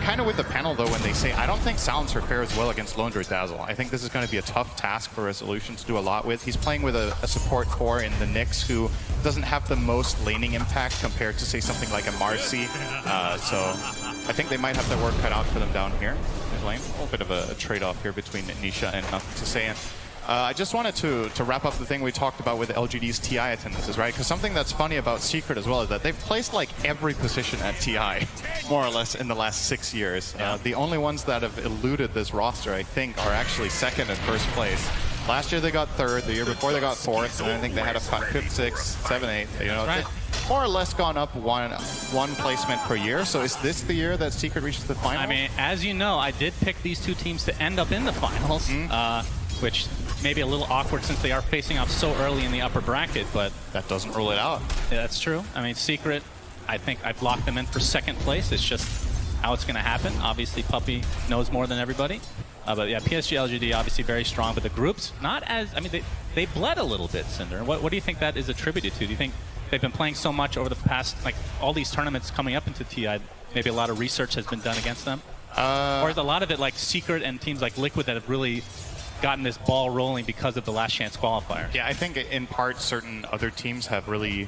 kind of with the panel, though, when they say, I don't think Silencer fares well against Lone Druid Dazzle. I think this is going to be a tough task for Resolution to do a lot with. He's playing with a support core in the Nyx who doesn't have the most laning impact compared to, say, something like a Marcy. So I think they might have their work cut out for them down here in lane. A little bit of a trade-off here between Nisha and Nothing to Say. And I just wanted to wrap up the thing we talked about with LGD's TI attendances, right? Because something that's funny about Secret as well is that they've placed like every position at TI, more or less, in the last 6 years. The only ones that have eluded this roster, I think, are actually second and first place. Last year they got third, the year before they got fourth, and I think they had a fun fifth, sixth, seven, eight. You know, right. More or less gone up one placement per year. So is this the year that Secret reaches the finals? I mean, as you know, I did pick these two teams to end up in the finals, which may be a little awkward since they are facing off so early in the upper bracket, but that doesn't rule it out. Yeah, that's true. I mean, Secret, I think I've locked them in for second place. It's just how it's going to happen. Obviously, Puppey knows more than everybody. But yeah, PSG.LGD obviously very strong, but the groups not as, I mean, they bled a little bit, Cinder. What do you think that is attributed to? Do you think they've been playing so much over the past, like all these tournaments coming up into TI, maybe a lot of research has been done against them? Or is a lot of it like Secret and teams like Liquid that have really gotten this ball rolling because of the last chance qualifiers? Yeah, I think in part certain other teams have really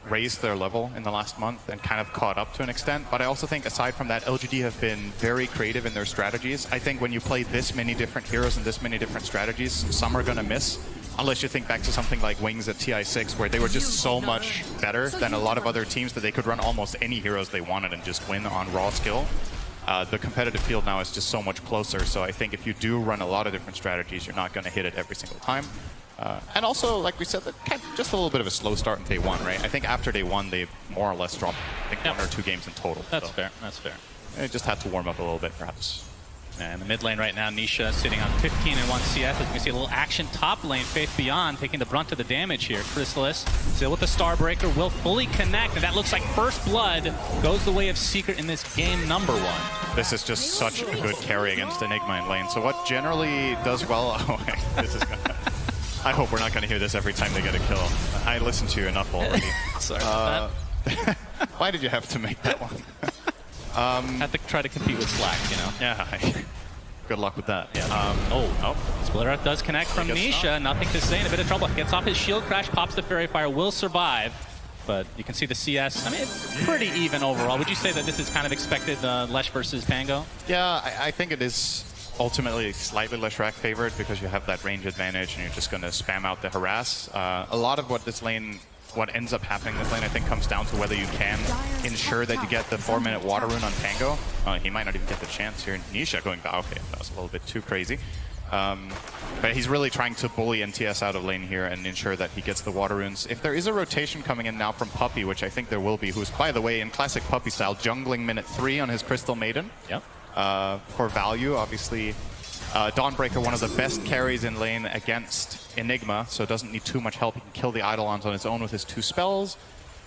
raised their level in the last month and kind of caught up to an extent. But I also think aside from that, LGD have been very creative in their strategies. I think when you play this many different heroes and this many different strategies, some are going to miss. Unless you think back to something like Wings at TI6, where they were just so much better than a lot of other teams that they could run almost any heroes they wanted and just win on raw skill. The competitive field now is just so much closer, so I think if you do run a lot of different strategies, you're not going to hit it every single time. And also, like we said, just a little bit of a slow start in day one, right? I think after day one, they more or less dropped, I think, 1 or 2 games in total. That's fair, that's fair. They just had to warm up a little bit, perhaps. And the mid lane right now, Nisha sitting on 15 and 1 CS. As you can see, a little action top lane. Faith Beyond taking the brunt of the damage here. Chrysalis still with the Starbreaker, will fully connect, and that looks like first blood goes the way of Secret in this game number 1. This is just such a good carry against Enigma in lane. So what generally does well... Oh, wait, this is gonna... I hope we're not going to hear this every time they get a kill. I listened to you enough already. Sorry. Why did you have to make that one? Had to try to compete with Slack, you know? Yeah. Good luck with that. Yeah. Splitter Up does connect from Nisha. Nothing to say, in a bit of trouble. Gets off his shield crash, pops the Fairy Fire, will survive. But you can see the CS. I mean, it's pretty even overall. Would you say that this is kind of expected, Lesh versus Pango? Yeah, I think it is ultimately slightly Leshrac favored because you have that range advantage and you're just going to spam out the harass. A lot of what ends up happening in this lane, I think, comes down to whether you can ensure that you get the 4-minute water rune on Pango. He might not even get the chance here. Nisha going back. Okay, that was a little bit too crazy. But he's really trying to bully NTS out of lane here and ensure that he gets the water runes. If there is a rotation coming in now from Puppey, which I think there will be, who's, by the way, in classic Puppey style, jungling minute 3 on his Crystal Maiden. Yep. For value, obviously. Dawnbreaker, one of the best carries in lane against Enigma, so doesn't need too much help. He can kill the Eidolons on his own with his 2 spells.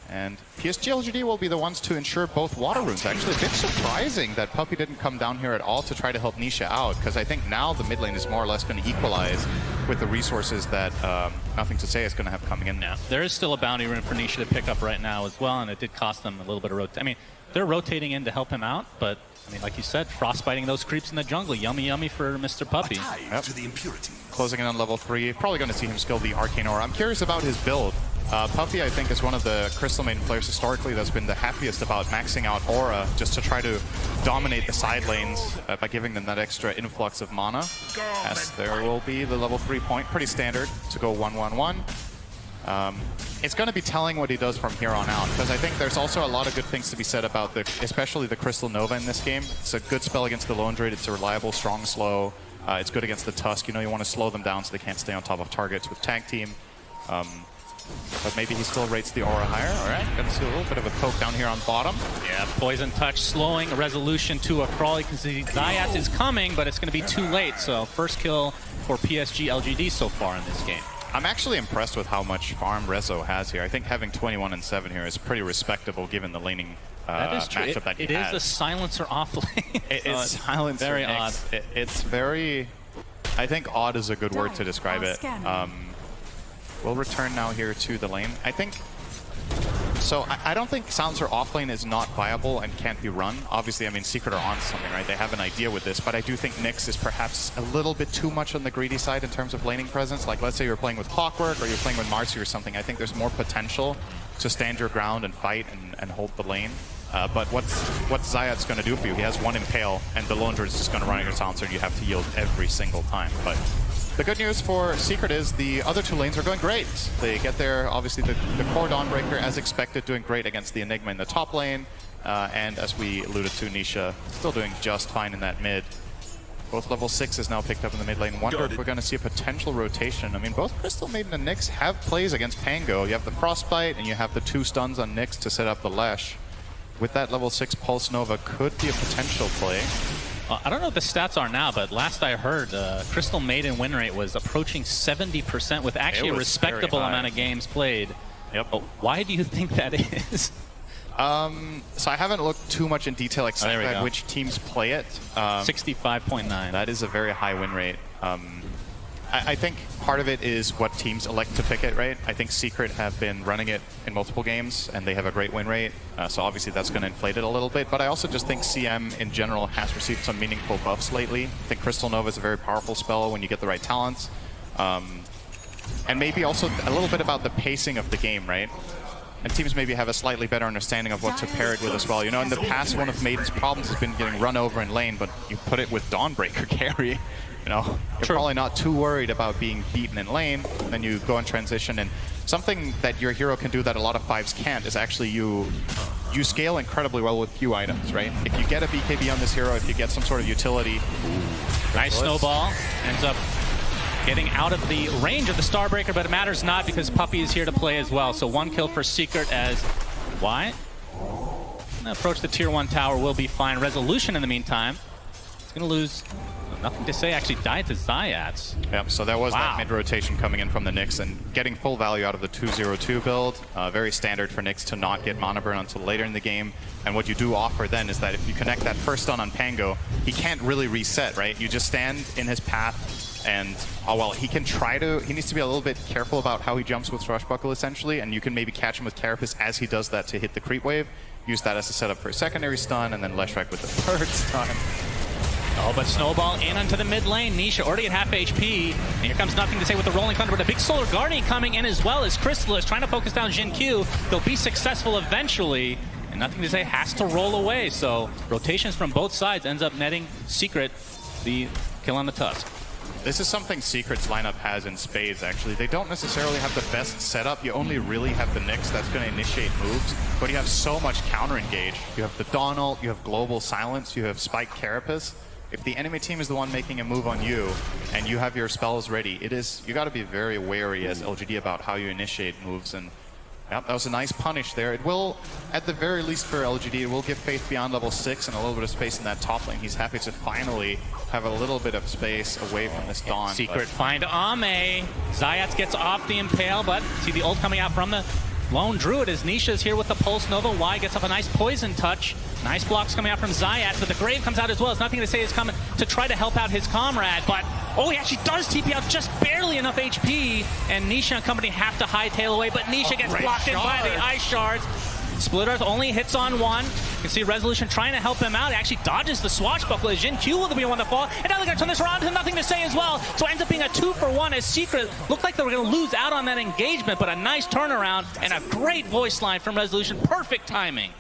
And PSG.LGD will be the ones to ensure both water runes. Actually, a bit surprising that Puppey didn't come down here at all to try to help Nisha out, because I think now the mid lane is more or less going to equalize with the resources that Nothing to Say is going to have coming in now. There is still a bounty rune for Nisha to pick up right now as well, and it did cost them a little bit of rotation. I mean, they're rotating in to help him out, but I mean, like you said, frostbiting those creeps in the jungle. Yummy, yummy for Mr. Puppey. Yep. Closing in on level 3. Probably going to see him skill the Arcane Aura. I'm curious about his build. Puppey, I think, is one of the Crystal Maiden players historically that's been the happiest about maxing out Aura just to try to dominate the side lanes by giving them that extra influx of mana. As there will be the level 3 point. Pretty standard to go 1-1-1. It's going to be telling what he does from here on out, because I think there's also a lot of good things to be said about especially the Crystal Nova in this game. It's a good spell against the Lone Druid. It's a reliable, strong, slow. It's good against the Tusk. You know, you want to slow them down so they can't stay on top of targets with Tag Team. But maybe he still rates the Aura higher. All right, gonna see a little bit of a poke down here on bottom. Yeah, Poison Touch slowing Resolution to a crawl. You can see Zayas is coming, but it's going to be too late. So first kill for PSG.LGD so far in this game. I'm actually impressed with how much farm Rezo has here. I think having 21 and 7 here is pretty respectable given the laning matchup that he has. It is a silencer off lane. It's silencer. Very odd. It's very... I think odd is a good word to describe it. We'll return now here to the lane. I think So I don't think Silencer offlane is not viable and can't be run. Obviously, I mean, Secret are on something, right? They have an idea with this, but I do think Nyx is perhaps a little bit too much on the greedy side in terms of laning presence. Like, let's say you're playing with Clockwork or you're playing with Marcy or something. I think there's more potential to stand your ground and fight and hold the lane. But what's Zayat's going to do for you? He has one Impale, and the Lone Druid is just going to run your Silencer, and you have to yield every single time. But the good news for Secret is the other two lanes are going great. They get there, obviously, the core Dawnbreaker, as expected, doing great against the Enigma in the top lane. And as we alluded to, Nisha still doing just fine in that mid. Both level 6 is now picked up in the mid lane. Wonder if we're going to see a potential rotation. I mean, both Crystal Maiden and Nyx have plays against Pango. You have the Frostbite, and you have the 2 stuns on Nyx to set up the Lesh. With that level 6 Pulse Nova could be a potential play. I don't know what the stats are now, but last I heard, Crystal Maiden win rate was approaching 70% with actually a respectable amount of games played. Yep. Oh, why do you think that is? So I haven't looked too much in detail exactly at which teams play it. 65.9. That is a very high win rate. I think part of it is what teams elect to pick it, right? I think Secret have been running it in multiple games, and they have a great win rate. So obviously that's going to inflate it a little bit. But I also just think CM in general has received some meaningful buffs lately. I think Crystal Nova is a very powerful spell when you get the right talents. And maybe also a little bit about the pacing of the game, right? And teams maybe have a slightly better understanding of what to pair it with as well. You know, in the past, one of Maiden's problems has been getting run over in lane, but you put it with Dawnbreaker carry. You know, you're probably not too worried about being beaten in lane. Then you go in transition, and something that your hero can do that a lot of 5s can't is actually you scale incredibly well with few items, right? If you get a BKB on this hero, if you get some sort of utility. Nice snowball. Ends up getting out of the range of the Starbreaker, but it matters not because Puppey is here to play as well. So 1 kill for Secret as Wyatt. Approach the tier 1 tower will be fine. Resolution in the meantime. It's going to lose. Nothing to say, actually died to Zayats. Yep, so there was that mid-rotation coming in from the Nyx and getting full value out of the 2-0-2 build. Very standard for Nyx to not get mana burn until later in the game. And what you do offer then is that if you connect that first stun on Pango, he can't really reset, right? You just stand in his path and, well, he can try to, he needs to be a little bit careful about how he jumps with Swashbuckle essentially, and you can maybe catch him with Carapace as he does that to hit the creep wave. Use that as a setup for a secondary stun, and then Leshrac with the third stun. Oh, but Snowball in onto the mid lane. Nisha already at half HP. And here comes Nothing to Say with the Rolling Thunder, but a big Solar Guardian coming in as well as Crystal is trying to focus down Jin Q. They'll be successful eventually. And Nothing to Say has to roll away. So rotations from both sides ends up netting Secret the kill on the Tusk. This is something Secret's lineup has in spades, actually. They don't necessarily have the best setup. You only really have the Nyx that's going to initiate moves, but you have so much counter-engage. You have the Dawn ult, you have Global Silence, you have Spike Carapace. If the enemy team is the one making a move on you and you have your spells ready, you got to be very wary as LGD about how you initiate moves. And yep, that was a nice punish there. It will, at the very least for LGD, it will give Faith beyond level 6 and a little bit of space in that top lane. He's happy to finally have a little bit of space away from this Dawn. Secret find Ame. Zayats gets off the Impale, but see the ult coming out from the Lone Druid as Nisha's here with the Pulse Nova. Y gets up a nice poison touch. Nice blocks coming out from Zayat, but the Grave comes out as well. It's Nothing to Say is coming to try to help out his comrade, but oh, he actually does TP out just barely enough HP, and Nisha and company have to hightail away, but Nisha gets blocked in by the Ice Shards. Split Earth only hits on one. You can see Resolution trying to help him out. He actually dodges the Swashbuckler. Jin Q will be the one to fall. And now they're going to turn this around to Nothing to Say as well. So it ends up being a 2-for-1 as Secret looked like they were going to lose out on that engagement, but a nice turnaround and a great voice line from Resolution. Perfect timing.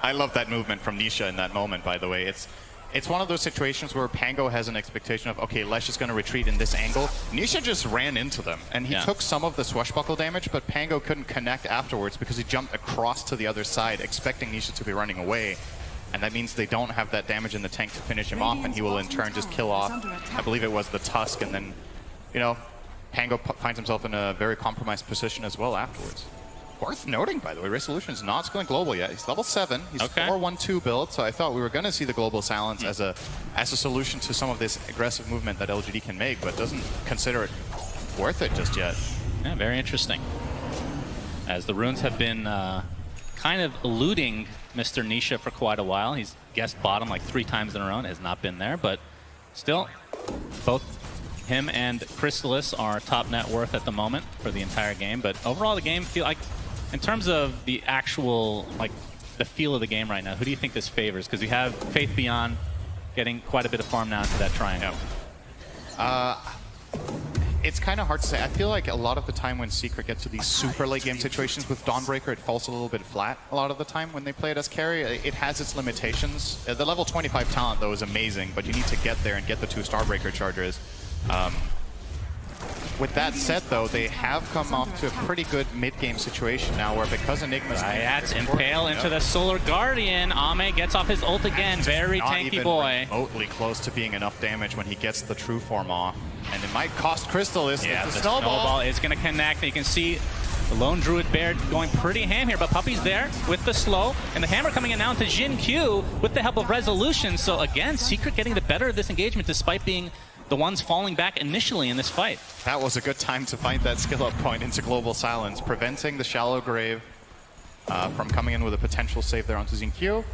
I love that movement from Nisha in that moment, by the way. It's one of those situations where Pango has an expectation of, okay, Lesh is going to retreat in this angle. Nisha just ran into them, and he took some of the Swashbuckle damage, but Pango couldn't connect afterwards because he jumped across to the other side, expecting Nisha to be running away. And that means they don't have that damage in the tank to finish him off, and he will in turn just kill off, I believe it was the Tusk, and then, you know, Pango finds himself in a very compromised position as well afterwards. Worth noting, by the way, Resolution is not going global yet. He's level 7. He's 4-1-2 build, so I thought we were going to see the Global Silence as a solution to some of this aggressive movement that LGD can make, but doesn't consider it worth it just yet. Yeah, very interesting. As the runes have been kind of eluding Mr. Nisha for quite a while. He's guessed bottom like 3 times in a row and has not been there, but still, both him and Chrysalis are top net worth at the moment for the entire game, but overall the game in terms of the actual, like, the feel of the game right now, who do you think this favors? Because we have Faith Beyond getting quite a bit of farm now into that triangle. It's kind of hard to say. I feel like a lot of the time when Secret gets to these super late game situations with Dawnbreaker, it falls a little bit flat a lot of the time when they play it as carry. It has its limitations. The level 25 talent, though, is amazing, but you need to get there and get the 2 Starbreaker chargers. With that said, though, they have come off to a pretty good mid-game situation now where because Enigma's... That's Impale into the Solar Guardian. Ame gets off his ult again. Very tanky boy. Not even remotely close to being enough damage when he gets the true form off. And it might cost Crystal this. Yeah, the snowball is going to connect. You can see the Lone Druid Bear going pretty ham here, but Puppey's there with the slow. And the hammer coming in now into Jin Q with the help of Resolution. So again, Secret getting the better of this engagement despite being the ones falling back initially in this fight. That was a good time to find that skill up point into Global Silence, preventing the Shallow Grave from coming in with a potential save there onto Xingqiu.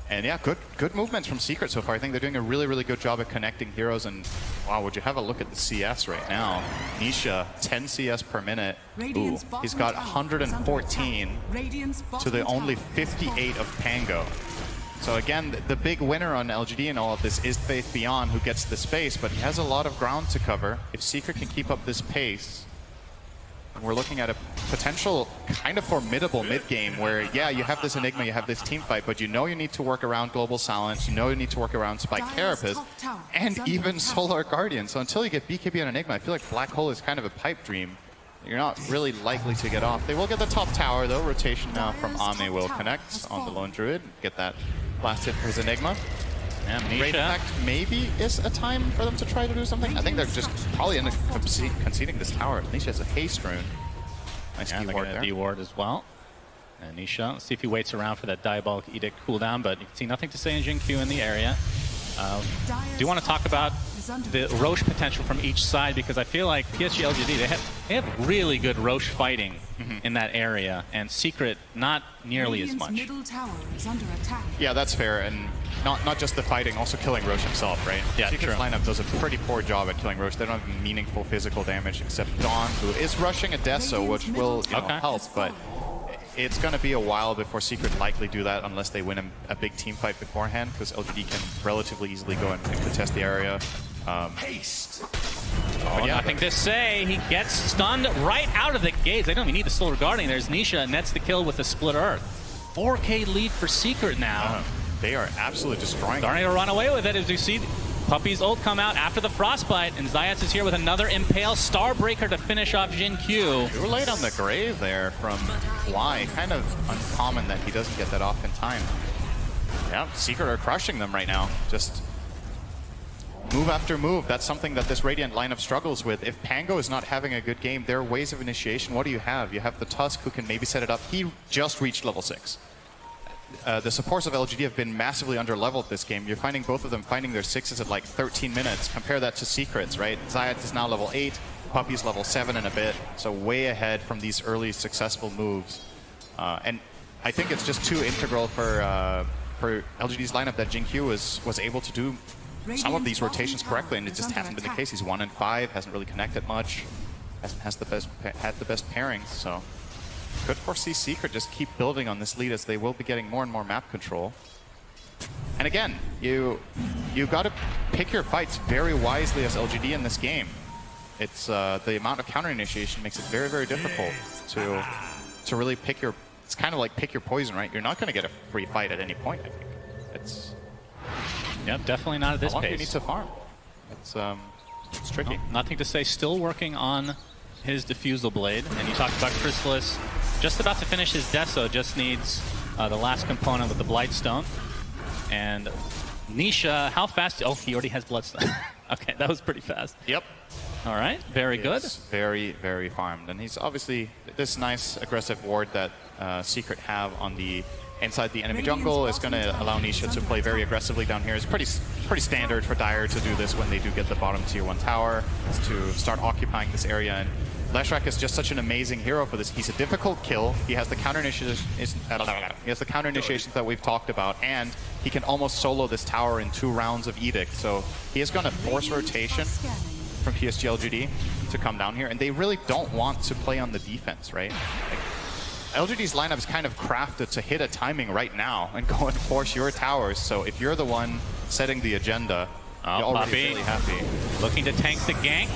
And yeah, good movements from Secret so far. I think they're doing a really, really good job at connecting heroes. And wow, would you have a look at the CS right now? Nisha, 10 CS per minute. Ooh, he's got 114 to the only 58 of Pango. So again, the big winner on LGD and all of this is Faith Beyond, who gets the space, but he has a lot of ground to cover. If Secret can keep up this pace, we're looking at a potential kind of formidable mid-game where, yeah, you have this Enigma, you have this team fight, but you know you need to work around Global Silence, you know you need to work around Spike Carapace, and even Solar Guardian. So until you get BKB on Enigma, I feel like Black Hole is kind of a pipe dream. You're not really likely to get off. They will get the top tower, though. Rotation now from Ame will connect on the Lone Druid. Get that last hit for his Enigma. And Great Impact maybe is a time for them to try to do something. I think they're just probably end up conceding this tower. Nisha has a haste rune. Nice D-ward there. D-ward as well. And Nisha, let's see if he waits around for that Diabolic Edict cooldown, but you can see nothing to say in Jin Q in the area. Do you want to talk about the Roche potential from each side? Because I feel like PSG.LGD, they have really good Roche fighting in that area, and Secret not nearly as much. Yeah, that's fair, and not just the fighting, also killing Roche himself, right? Yeah, Secret's true. lineup does a pretty poor job at killing Roche. They don't have meaningful physical damage except Dawn, who is rushing a Deso, which will help, but it's going to be a while before Secret likely do that unless they win a big team fight beforehand, because LGD can relatively easily go and contest the area. Haste. Oh, yeah, nothing to say. He gets stunned right out of the gates. They don't even need the Solar Guardian. There's Nisha, nets the kill with the Split Earth. 4K lead for Secret now. They are absolutely destroying. Starting to run away with it as you see Puppey's ult come out after the Frostbite, and Zayas is here with another Impale Starbreaker to finish off Jin Q. You were late on the grave there from Fly. Kind of uncommon that he doesn't get that off in time. Yeah, Secret are crushing them right now. Just move after move. That's something that this Radiant lineup struggles with. If Pango is not having a good game, there are ways of initiation. What do you have? You have the Tusk, who can maybe set it up. He just reached level 6. The supports of LGD have been massively under-leveled this game. You're finding both of them finding their 6s at like 13 minutes. Compare that to Secrets, right? Zayat is now level 8, Puppey's level 7 and a bit, so way ahead from these early successful moves. And I think it's just too integral for LGD's lineup that Jin Q was able to do some of these rotations correctly, and it just hasn't been the case. He's 1 and 5, hasn't really connected much, hasn't had the best pairings, so could foresee Secret just keep building on this lead as they will be getting more and more map control. And again, you got to pick your fights very wisely as LGD in this game. It's the amount of counter initiation makes it very, very difficult to really pick your. It's kind of like pick your poison, right? You're not going to get a free fight at any point. I think it's. Yep, definitely not at this pace. You need to farm. It's tricky. No, nothing to say. Still working on his Diffusal Blade, and you talked about Chrysalis. Just about to finish his Deso, just needs the last component with the Blightstone. And Nisha, how fast? Oh, he already has Bloodstone. Okay, that was pretty fast. Yep. All right, very good. Very, very farmed. And he's obviously this nice aggressive ward that Secret have on the inside the enemy jungle is going to allow Nisha to play very aggressively down here. It's pretty standard for Dire to do this when they do get the bottom tier 1 tower, is to start occupying this area. And Leshrac is just such an amazing hero for this. He's a difficult kill. He has the counter initiations. That we've talked about, and he can almost solo this tower in 2 rounds of Edict. So he is going to force rotation from PSG.LGD to come down here, and they really don't want to play on the defense, right? Like, LGD's lineup is kind of crafted to hit a timing right now and go and force your towers. So if you're the one setting the agenda, you're already really happy. Looking to tank the gank.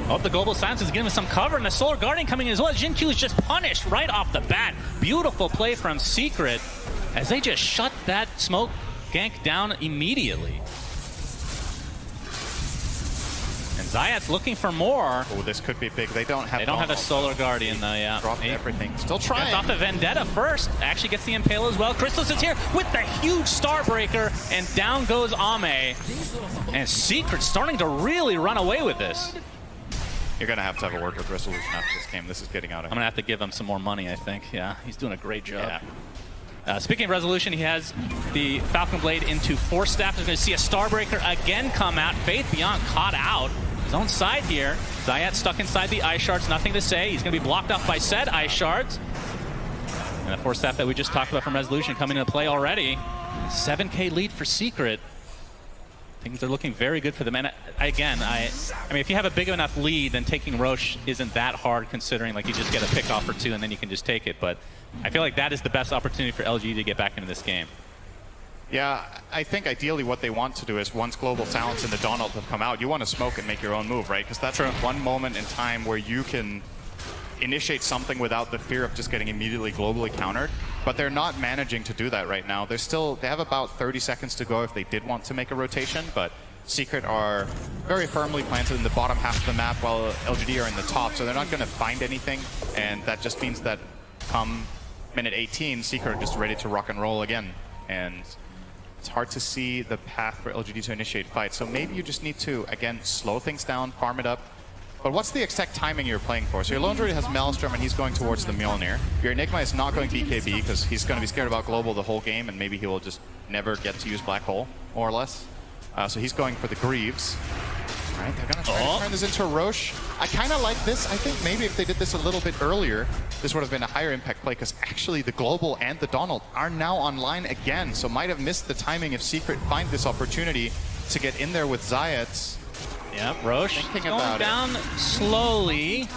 Oh, the Global Silence is giving him some cover, and the Solar Guardian coming in as well. Jin Q is just punished right off the bat. Beautiful play from Secret as they just shut that smoke gank down immediately. And Zayat's looking for more. Oh, this could be big. They don't have a Solar Guardian though, yeah. Dropped everything. Still trying. Gets off the Vendetta first. Actually gets the Impale as well. Crystallis is here with the huge Starbreaker, and down goes Ame. And Secret starting to really run away with this. You're going to have a word with Resolution after this game. This is getting out of hand. I'm going to have to give him some more money, I think. Yeah, he's doing a great job. Yeah. Speaking of Resolution, he has the Falcon Blade into Force Staff. He's going to see a Starbreaker again come out. Faith Beyond caught out. His own side here. Zayat stuck inside the Ice Shards. Nothing to say. He's going to be blocked off by said Ice Shards. And the Force Staff that we just talked about from Resolution coming into play already. 7K lead for Secret. Things are looking very good for them. And again, I mean, if you have a big enough lead, then taking Roche isn't that hard, considering like you just get a pick off or two and then you can just take it. But I feel like that is the best opportunity for LGD to get back into this game. Yeah, I think ideally what they want to do is once Global Silence and the Donald have come out, you want to smoke and make your own move, right? Because that's one moment in time where you can initiate something without the fear of just getting immediately globally countered. But they're not managing to do that right now. They have about 30 seconds to go if they did want to make a rotation, but Secret are very firmly planted in the bottom half of the map while LGD are in the top, so they're not going to find anything, and that just means that come minute 18, Secret are just ready to rock and roll again. And it's hard to see the path for LGD to initiate fights, so maybe you just need to, again, slow things down, farm it up. But what's the exact timing you're playing for? So your Lone Druid has Maelstrom and he's going towards the Mjolnir. Your Enigma is not going BKB because he's going to be scared about Global the whole game, and maybe he will just never get to use Black Hole, more or less. So he's going for the Greaves. All right, they're going to try to turn this into a Roche. I kind of like this. I think maybe if they did this a little bit earlier, this would have been a higher impact play, because actually the Global and the Donald are now online again, so might have missed the timing if Secret find this opportunity to get in there with Zayat. Yep, Roche going down slowly.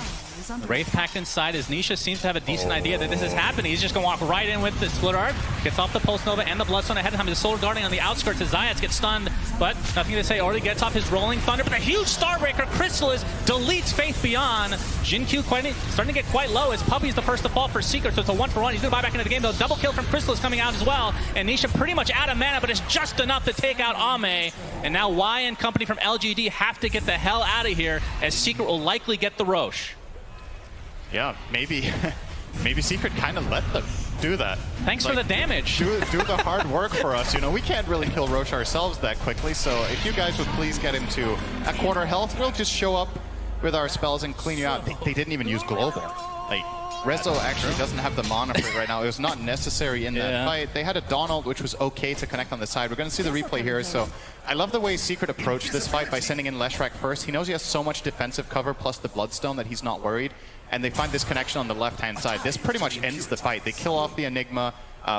The Wraith packed inside as Nisha seems to have a decent idea that this is happening. He's just going to walk right in with the Split Arc. Gets off the Pulse Nova and the Bloodstone ahead of time. The Solar Guardian on the outskirts as Zayat gets stunned, but nothing to say. Already gets off his Rolling Thunder, but a huge Starbreaker. Crystallis deletes Faith Beyond. Jin Q starting to get quite low as Puppy's the first to fall for Secret, so it's a 1-for-1. He's going to buy back into the game, though. Double kill from Crystallis coming out as well. And Nisha pretty much out of mana, but it's just enough to take out Ame. And now Y and company from LGD have to get the hell out of here, as Secret will likely get the Roche. Yeah, maybe Secret kind of let them do that. Thanks for the damage. Do the hard work for us. You know, we can't really kill Roche ourselves that quickly, so if you guys would please get him to a quarter health, we'll just show up with our spells and clean you out. They didn't even use Global. Like, Rezo actually doesn't have the mana for it right now. It was not necessary in that fight. They had a Donald, which was okay to connect on the side. We're going to see the replay here, so I love the way Secret approached this fight by sending in Leshrac first. He knows he has so much defensive cover plus the Bloodstone that he's not worried, and they find this connection on the left-hand side. This pretty much ends the fight. They kill off the Enigma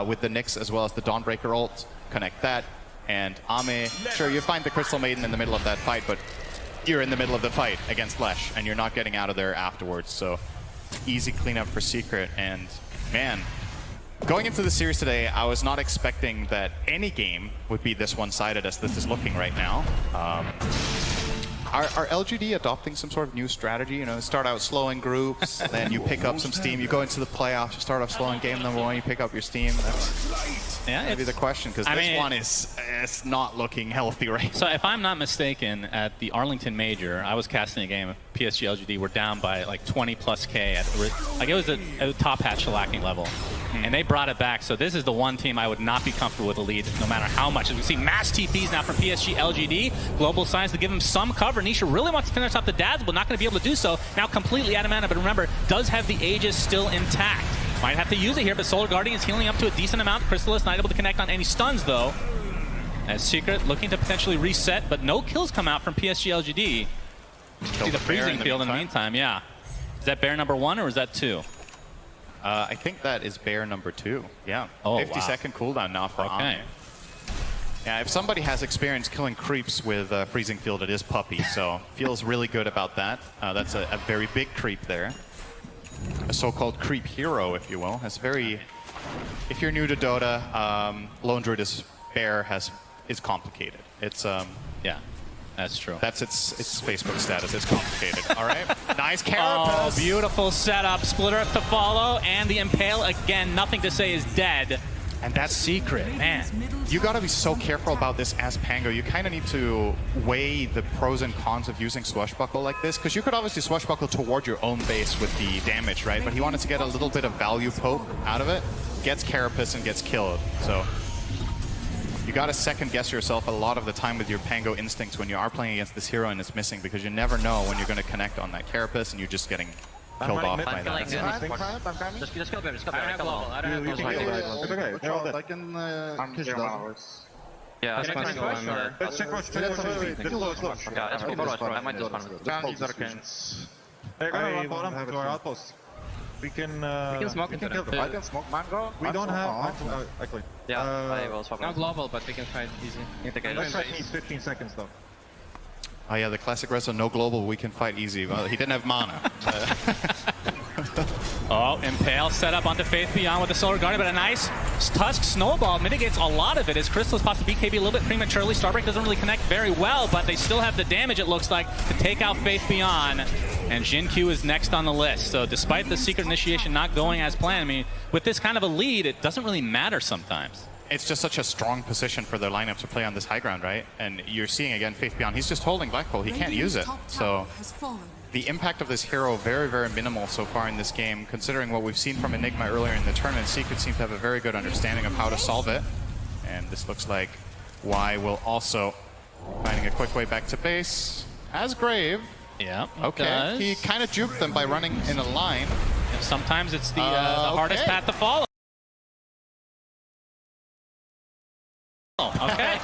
with the Nyx as well as the Dawnbreaker ult, connect that, and Ame, sure, you find the Crystal Maiden in the middle of that fight, but you're in the middle of the fight against Lesh, and you're not getting out of there afterwards, so easy cleanup for Secret. And man, going into the series today, I was not expecting that any game would be this one-sided as this is looking right now. Are LGD adopting some sort of new strategy? You know, start out slow in groups, then you pick up some steam, you go into the playoffs, you start off slow in game number 1, you pick up your steam. That's maybe the question, because this one is not looking healthy right now. So if I'm not mistaken, at the Arlington Major, I was casting a game of PSG.LGD. We're down by like 20 plus K. Like it was at a top hat shellacking level. And they brought it back, so this is the one team I would not be comfortable with a lead, no matter how much. As we see mass TPs now from PSG.LGD. Global Science to give him some cover. Nisha really wants to finish off the Dazzle, but not going to be able to do so. Now completely out of mana, but remember, does have the Aegis still intact. Might have to use it here, but Solar Guardian is healing up to a decent amount. Crystallis not able to connect on any stuns, though. As Secret looking to potentially reset, but no kills come out from PSG.LGD. See the freezing field in the meantime, yeah. Is that bear number 1 or is that 2? I think that is bear number 2. Yeah. 50-second cooldown now for Ame. Yeah, if somebody has experience killing creeps with freezing field, it is Puppy. So feels really good about that. That's a very big creep there. a so-called creep hero, if you will. It's very, if you're new to Dota, Lone Druid's bear is complicated. It's Yeah, that's true. That's its Facebook status. It's complicated. All right. Nice Oh, carapace. beautiful setup. Splitter to follow, and the Impale again. Nothing to say is dead. And that's Secret, man. You got to be so careful about this as Pango. You kind of need to weigh the pros and cons of using Swashbuckle like this, because you could obviously Swashbuckle toward your own base with the damage, right? But he wanted to get a little bit of value poke out of it. Gets Carapace and gets killed. So you got to second guess yourself a lot of the time with your Pango instincts when you are playing against this hero and it's missing, because you never know when you're going to connect on that Carapace and you're just getting killed off by that. Just kill bear, just kill bear. I have global. I don't have global. It's okay. They're all dead. I can kiss them. Yeah, that's fine. Let's check watch. Let's watch. Yeah, let's go for watch. I might just spawn. They're gonna run bottom to our outpost. We can smoke into kill them. them. I can smoke mango. We don't have actually. Yeah, I will swap. No global, but we can fight easy. Let's fight needs 15 seconds though. Oh yeah, the classic wrestler, no global, we can fight easy. Well, he didn't have mana. Oh, Impale set up onto Faith Beyond with the Solar Guardian, but a nice Tusk Snowball mitigates a lot of it as Crystals pops the BKB a little bit prematurely. Starbreak doesn't really connect very well, but they still have the damage, it looks like, to take out Faith Beyond. And Jin Q is next on the list. So despite the Secret Initiation not going as planned, I mean, with this kind of a lead, it doesn't really matter sometimes. It's just such a strong position for their lineup to play on this high ground, right? And you're seeing again Faith Beyond. He's just holding Black Hole. He can't use it. So the impact of this hero very, very minimal so far in this game, considering what we've seen from Enigma earlier in the tournament. Secret seems to have a very good understanding of how to solve it. And this looks like Y will also finding a quick way back to base as Grave. Yeah. Okay. He kind of juked them by running in a line. And sometimes it's the hardest path to follow. Okay.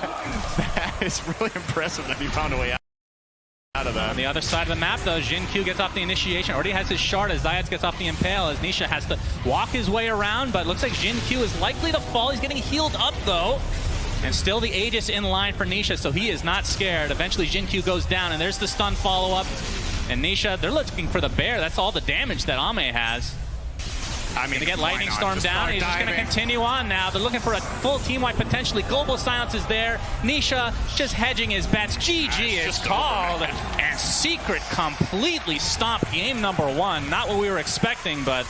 That is really impressive that he found a way out of that. On the other side of the map, though, Jin Q gets off the initiation. Already has his shard as Zayats gets off the Impale, as Nisha has to walk his way around, but looks like Jin Q is likely to fall. He's getting healed up, though. And still the Aegis in line for Nisha, so he is not scared. Eventually, Jin Q goes down, and there's the stun follow-up. And Nisha, they're looking for the bear. That's all the damage that Ame has. I mean, Gonna get Lightning Storm down. He's just gonna continue on now. They're looking for a full team wipe potentially. Global Silence is there. Nisha just hedging his bets. GG is called. And Secret completely stomped game number one. Not what we were expecting, but